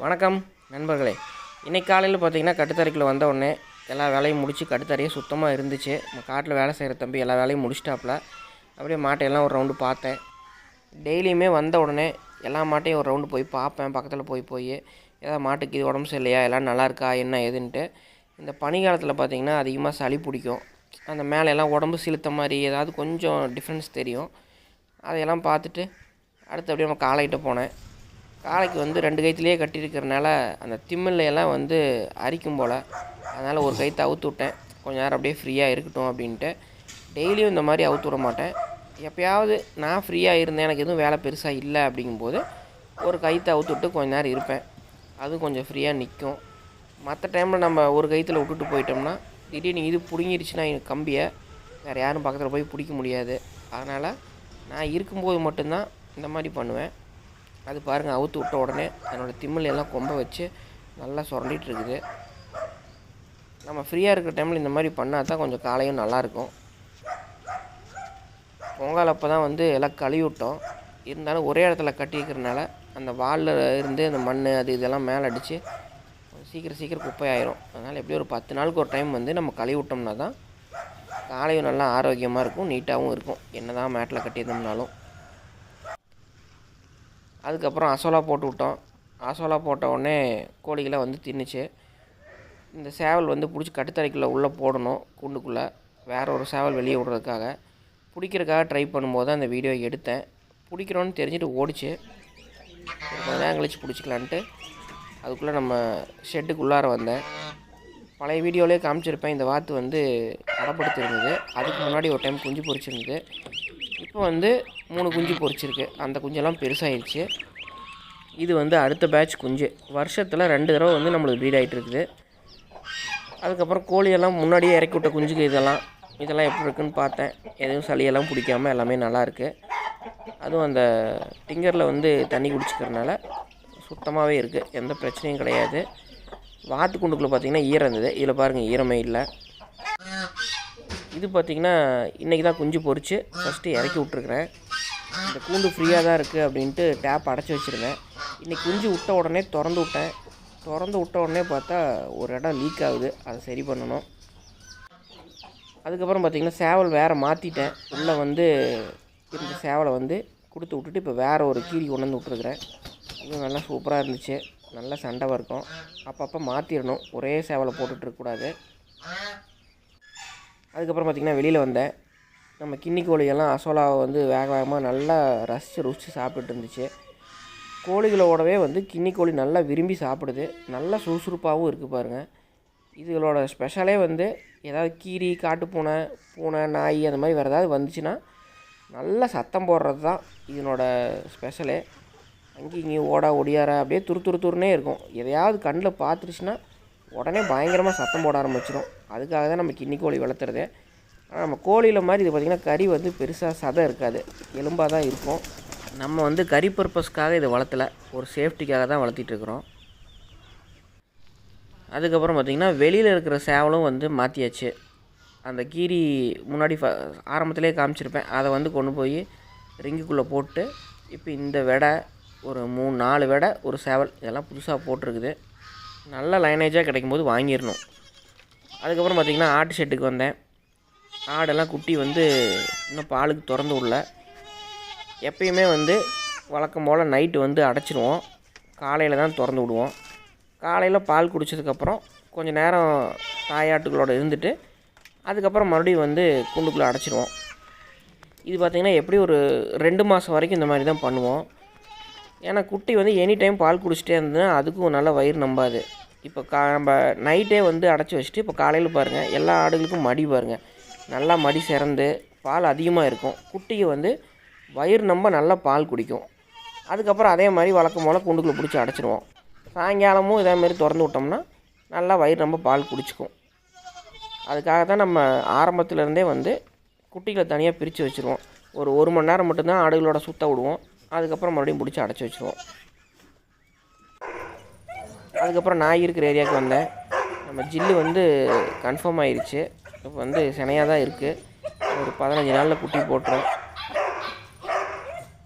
வணக்கம் நண்பர்களே. இன்றைக்கி காலையில் பார்த்தீங்கன்னா கட்டுத்தரைக்குள்ள வந்த உடனே எல்லா வேலையும் முடித்து கட்டுத்தரையே சுத்தமாக இருந்துச்சு. காட்டில் வேலை செய்கிற தம்பி எல்லா வேலையும் முடிச்சிட்டாப்புல. அப்படியே மாட்டையெல்லாம் ஒரு ரவுண்டு பார்த்தேன். டெய்லியுமே வந்த உடனே எல்லா மாட்டையும் ஒரு ரவுண்டு போய் பார்ப்பேன். பக்கத்தில் போய் ஏதாவது மாட்டுக்கு இது உடம்பு சரியில்லையா, எல்லாம் நல்லா இருக்கா என்ன ஏதுன்ட்டு. இந்த பனிக்காலத்தில் பார்த்திங்கன்னா அதிகமாக சளி பிடிக்கும். அந்த மேலெல்லாம் உடம்பு சிலுத்த மாதிரி ஏதாவது கொஞ்சம் டிஃப்ரென்ஸ் தெரியும். அதையெல்லாம் பார்த்துட்டு அடுத்து அப்படியே நம்ம காலைகிட்ட போனேன். காலைக்கு வந்து 2 கயிற்றுலேயே கட்டியிருக்கிறனால அந்த திமில்லையெல்லாம் வந்து அரிக்கும் போல். அதனால் ஒரு கயிற்று அவுத்து விட்டேன். கொஞ்சம் நேரம் அப்படியே ஃப்ரீயாக இருக்கட்டும் அப்படின்ட்டு. டெய்லியும் இந்த மாதிரி அவுத்து விட மாட்டேன். எப்போயாவது நான் ஃப்ரீயாக இருந்தேன், எனக்கு எதுவும் வேலை பெருசாக இல்லை அப்படிங்கும்போது ஒரு கயிற்று அவுத்து விட்டு கொஞ்சம் நேரம் இருப்பேன். அதுவும் கொஞ்சம் ஃப்ரீயாக நிற்கும். மற்ற டைமில் நம்ம ஒரு கயிற்றுல விட்டுட்டு போயிட்டோம்னா திடீர்னு இது பிடுங்கிருச்சுன்னா கம்பியை வேறு யாரும் பக்கத்தில் போய் பிடிக்க முடியாது. அதனால் நான் இருக்கும்போது மட்டும்தான் இந்த மாதிரி பண்ணுவேன். அது பாருங்கள், அவுத்து விட்ட உடனே அதனோடய திமில் எல்லாம் கொம்ப வச்சு நல்லா சுரண்டிகிட்டு இருக்குது. நம்ம ஃப்ரீயாக இருக்கிற டைமில் இந்த மாதிரி பண்ணால் தான் கொஞ்சம் காலையும் நல்லாயிருக்கும். பொங்கல் அப்போ தான் வந்து எல்லாம் கழுவி விட்டோம். இருந்தாலும் ஒரே இடத்துல கட்டிக்கிறதுனால அந்த வாலில் இருந்து அந்த மண் அது இதெல்லாம் மேலே அடித்து சீக்கிரம் குப்பையாயிரும். அதனால் எப்படியும் ஒரு 10 நாளுக்கு ஒரு டைம் வந்து நம்ம கழுவி விட்டோம்னா தான் காலையும் நல்லா ஆரோக்கியமாக இருக்கும், நீட்டாகவும் இருக்கும், என்ன தான் மேட்டில் கட்டியிருந்தோம்னாலும். அதுக்கப்புறம் அசோலா போட்டு விட்டோம். அசோலா போட்ட உடனே கோழிகளை வந்து தின்னுச்சு. இந்த சேவல் வந்து பிடிச்சி கட்டுத்தரைக்குள்ளே உள்ளே போடணும், கூண்டுக்குள்ளே. வேறு ஒரு சேவல் வெளியே விடுறதுக்காக பிடிக்கிறதுக்காக ட்ரை பண்ணும்போது அந்த வீடியோ எடுத்தேன். பிடிக்கிறோன்னு தெரிஞ்சுட்டு ஓடிச்சு. கொஞ்சம் நேரம் கழிச்சு பிடிச்சிக்கலான்ட்டு அதுக்குள்ளே நம்ம ஷெட்டுக்குள்ளார வந்தேன். பழைய வீடியோவிலே காமிச்சிருப்பேன். இந்த வாத்து வந்து அடப்படுத்திருந்தது. அதுக்கு முன்னாடி ஒரு டைம் குஞ்சு பொரிச்சிருந்தது. இப்போ வந்து 3 குஞ்சு பொரிச்சிருக்கு. அந்த குஞ்செல்லாம் பெருசாகிடுச்சு. இது வந்து அடுத்த பேட்ச் குஞ்சு. வருஷத்தில் 2 தடவை வந்து நம்மளுக்கு ப்ரீட் ஆகிட்டு இருக்குது. அதுக்கப்புறம் கோழியெல்லாம் முன்னாடியே இறக்கி விட்ட குஞ்சுக்கு இதெல்லாம் எப்படி இருக்குன்னு பார்த்தேன். எதுவும் சளியெல்லாம் பிடிக்காமல் எல்லாமே நல்லாயிருக்கு. அதுவும் அந்த டிங்கரில் வந்து தண்ணி குடிச்சிக்கிறதுனால சுத்தமாகவே இருக்குது, எந்த பிரச்சனையும் கிடையாது. வாத்து கூண்டுக்குள்ளே பார்த்திங்கன்னா ஈரம் இருந்தது. இதில் பாருங்கள், ஈரமே இல்லை. இது பார்த்திங்கன்னா இன்றைக்கி தான் குஞ்சு பொரித்து ஃபஸ்ட்டு இறக்கி விட்ருக்குறேன். இந்த கூண்டு ஃப்ரீயாக தான் இருக்குது அப்படின்ட்டு டேப் அடைச்சி வச்சுருந்தேன். இன்றைக்கி குஞ்சு விட்ட உடனே திறந்து விட்ட உடனே பார்த்தா ஒரு இடம் லீக் ஆகுது. அதை சரி பண்ணணும். அதுக்கப்புறம் பார்த்திங்கன்னா சேவல் வேறு மாற்றிட்டேன். உள்ளே வந்து இந்த சேவலை வந்து கொடுத்து விட்டுட்டு இப்போ வேறு ஒரு கீரி கொண்டு வந்து விட்ருக்குறேன். இது நல்லா சூப்பராக இருந்துச்சு. நல்லா சண்டை வரைக்கும். அப்பப்போ மாற்றிடணும், ஒரே சேவலை போட்டுட்ருக்கக்கூடாது. அதுக்கப்புறம் பார்த்திங்கன்னா வெளியில் வந்தேன். நம்ம கின்னி கோழியெல்லாம் அசோலாவை வந்து வேகமாக நல்லா ருசித்து சாப்பிட்டுட்டு இருந்துச்சு. கோழிகளோடவே வந்து கின்னி கோழி நல்லா விரும்பி சாப்பிடுது. நல்லா சுறுசுறுப்பாகவும் இருக்குது பாருங்கள். இதுகளோட ஸ்பெஷலே வந்து ஏதாவது கீரி, காட்டுப்பூனை, பூனை, நாய் அந்த மாதிரி வேறு ஏதாவது வந்துச்சுன்னா நல்லா சத்தம் போடுறது தான் இதனோட ஸ்பெஷலே. அங்கேயும் இங்கேயும் ஒடியார அப்படியே துருன்னே இருக்கும். எதையாவது கண்ணில் பார்த்துருச்சுன்னா உடனே பயங்கரமாக சத்தம் போட ஆரம்பிச்சிடும். அதுக்காக தான் நம்ம கின்னி கோழி வளர்த்துறது. ஆனால் நம்ம கோழியில் மாதிரி இது பார்த்திங்கன்னா கறி வந்து பெருசாக சதை இருக்காது, எலும்பாக தான் இருக்கும். நம்ம வந்து கறி பர்பஸ்க்காக இதை வளர்த்தலை, ஒரு சேஃப்டிக்காக தான் வளர்த்திட்ருக்குறோம். அதுக்கப்புறம் பார்த்திங்கன்னா வெளியில் இருக்கிற சேவலும் வந்து மாற்றியாச்சு. அந்த கீரி முன்னாடி ஆரம்பத்திலே காமிச்சிருப்பேன். அதை வந்து கொண்டு போய் ரிங்குக்குள்ளே போட்டு இப்போ இந்த வெடை ஒரு 3-4 வெடை ஒரு சேவல் இதெல்லாம் புதுசாக போட்டிருக்குது. நல்ல லைனேஜாக கிடைக்கும்போது வாங்கிடணும். அதுக்கப்புறம் பார்த்திங்கன்னா ஆட்டு ஷெட்டுக்கு வந்தேன். ஆடெல்லாம் குட்டி வந்து இன்னும் பாலுக்கு திறந்து விடல. எப்பயுமே வந்து வழக்கம் போல் நைட்டு வந்து அடைச்சிடுவோம், காலையில் தான் திறந்து விடுவோம். காலையில் பால் குடித்ததுக்கப்புறம் கொஞ்சம் நேரம் தாயாட்டுகளோடு இருந்துட்டு அதுக்கப்புறம் மறுபடியும் வந்து கூண்டுக்குள்ளே அடைச்சிடுவோம். இது பார்த்திங்கன்னா எப்படி ஒரு 2 மாதம் வரைக்கும் இந்த மாதிரி தான் பண்ணுவோம். ஏன்னா குட்டி வந்து எனி டைம் பால் குடிச்சிட்டே இருந்ததுன்னா அதுக்கும் நல்லா வயிறு நம்பாது. இப்போ நம்ம நைட்டே வந்து அடைச்சி வச்சுட்டு இப்போ காலையில் பாருங்கள், எல்லா ஆடுகளுக்கும் மடி பாருங்கள், நல்லா மடி சிறந்து பால் அதிகமாக இருக்கும். குட்டிக்கு வந்து வயிறு நம்ப நல்லா பால் குடிக்கும். அதுக்கப்புறம் அதே மாதிரி வழக்கம் போல் கூண்டுக்குள்ளே பிடிச்சி அடைச்சிடுவோம். சாயங்காலமும் இதேமாரி திறந்து விட்டோம்னா நல்லா வயிறு நம்ப பால் குடிச்சிக்கும். அதுக்காக தான் நம்ம ஆரம்பத்துலேருந்தே வந்து குட்டிகளை தனியாக பிரித்து வச்சுருவோம். ஒரு 1 மணி நேரம் மட்டும்தான் ஆடுகளோட சுற்ற விடுவோம். அதுக்கப்புறம் மறுபடியும் பிடிச்சி அடைச்சி வச்சுருவோம். அதுக்கப்புறம் நான் இருக்கிற ஏரியாவுக்கு வந்தேன். நம்ம ஜில்லு வந்து கன்ஃபார்ம் ஆகிடுச்சு. இப்போ வந்து சினையாக தான் இருக்குது. ஒரு 15 நாளில் குட்டி போட்டுரும்.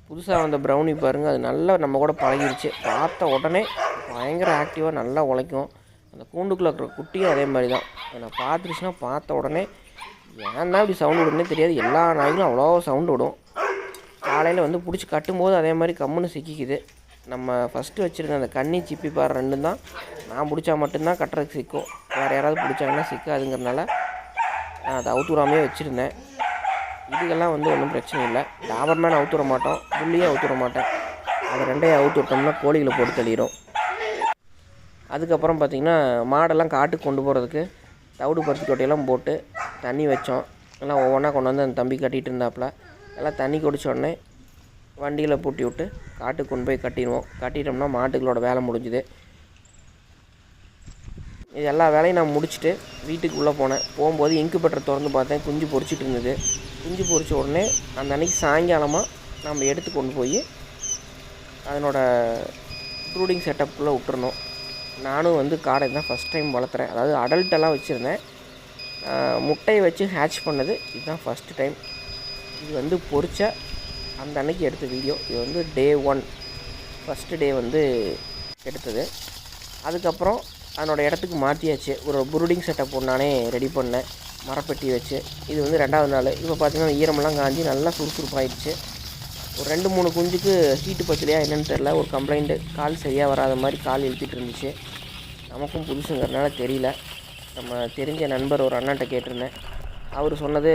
புதுசாக வந்த ப்ரௌனி பாருங்கள், அது நல்லா நம்ம கூட பழகிடுச்சு. பார்த்த உடனே பயங்கர ஆக்டிவாக நல்லா உழைக்கும். அந்த கூண்டுக்குள்ளே இருக்கிற குட்டியும் அதே மாதிரி தான். என்னை பார்த்துருச்சுன்னா பார்த்த உடனே ஏன் தான் இப்படி சவுண்டு விடுன்னே தெரியாது, எல்லா நாய்களும் அவ்வளோ சவுண்டு விடும். காலையில் வந்து பிடிச்சி கட்டும்போது அதே மாதிரி கம்முன்னு சிக்கிக்குது. நம்ம ஃபஸ்ட்டு வச்சுருந்த அந்த கன்னி சிப்பி பாறை ரெண்டும் தான் நான் பிடிச்சா மட்டும்தான் கட்டுறதுக்கு சிக்கும். வேறு யாராவது பிடிச்சாங்கன்னா சிக்காதுங்கிறனால நான் அதை அவுத்துறாமே வச்சுருந்தேன். இதுக்கெல்லாம் வந்து ஒன்றும் பிரச்சனை இல்லை. டாபர்மேன் அவுத்துற மாட்டோம், புள்ளியே அவுத்துற மாட்டேன். அதை ரெண்டையும் அவுத்து விட்டோம்னா கோழிகளை போட்டு தள்ளிடும். அதுக்கப்புறம் பார்த்திங்கன்னா மாடெல்லாம் காட்டுக்கு கொண்டு போகிறதுக்கு தவிடு பருத்தி கொட்டையெல்லாம் போட்டு தண்ணி வச்சோம். எல்லாம் ஒவ்வொன்றா கொண்டு வந்து அந்த தம்பி கட்டிகிட்டு இருந்தாப்புல. எல்லாம் தண்ணி குடிச்ச உடனே வண்டியில் பூட்டி விட்டு காட்டுக்கு கொண்டு போய் கட்டிடுவோம். கட்டிட்டோம்னா மாட்டுகளோட வேலை முடிஞ்சுது. இது எல்லா வேலையும் நான் முடிச்சுட்டு வீட்டுக்கு உள்ளே போனேன். போகும்போது இன்குபேட்டர் திறந்து பார்த்தேன், குஞ்சு பொரிச்சிட்டு இருந்தது. குஞ்சு பொரிச்ச உடனே அந்த அன்றைக்கி சாயங்காலமாக நம்ம எடுத்து கொண்டு போய் அதனோட ப்ரூடிங் செட்டப்புக்குள்ளே விட்டுறணும். நானும் வந்து காடை தான் ஃபஸ்ட் டைம் வளர்த்துறேன். அதாவது அடல்ட்டெல்லாம் வச்சுருந்தேன், முட்டையை வச்சு ஹேட்ச் பண்ணது இதுதான் ஃபஸ்ட்டு டைம். இது வந்து பொரிச்ச அந்த அன்னைக்கு எடுத்த வீடியோ. இது வந்து டே 1 ஃபஸ்ட்டு டே வந்து எடுத்தது. அதுக்கப்புறம் அதனோடய இடத்துக்கு மாற்றியாச்சு. ஒரு ப்ரூடிங் செட்டப் நானே ரெடி பண்ணேன் மரப்பெட்டி வச்சு. இது வந்து 2வது நாள். இப்போ பார்த்திங்கன்னா ஈரமெல்லாம் காஞ்சி நல்லா சுறுசுறுப்பாயிடுச்சு. ஒரு 2-3 குஞ்சுக்கு ஹீட்டு பச்சலையா என்னென்னு தெரில, ஒரு கம்ப்ளைண்ட்டு கால் சரியாக வராத மாதிரி கால் இழுத்துட்டு இருந்துச்சு. நமக்கும் புதுசுங்கிறதுனால தெரியல. நம்ம தெரிஞ்ச நண்பர் ஒரு அண்ணன்ட்ட கேட்டிருந்தேன். அவர் சொன்னது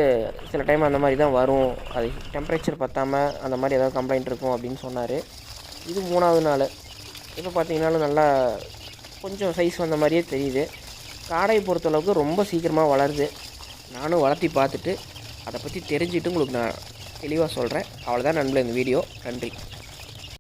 சில டைம் அந்த மாதிரி தான் வரும், அது டெம்பரேச்சர் பற்றாமல் அந்த மாதிரி ஏதாவது கம்ப்ளைண்ட் இருக்கும் அப்படின்னு சொன்னார். இது 3வது நாள். இப்போ பார்த்திங்கனாலும் நல்லா கொஞ்சம் சைஸ் வந்த மாதிரியே தெரியுது. காடையை பொறுத்தளவுக்கு ரொம்ப சீக்கிரமாக வளருது. நானும் வளர்த்தி பார்த்துட்டு அதை பற்றி தெரிஞ்சுட்டு உங்களுக்கு நான் தெளிவாக சொல்கிறேன். அவ்வளோதான் நண்பர்களே இந்த வீடியோ. நன்றி.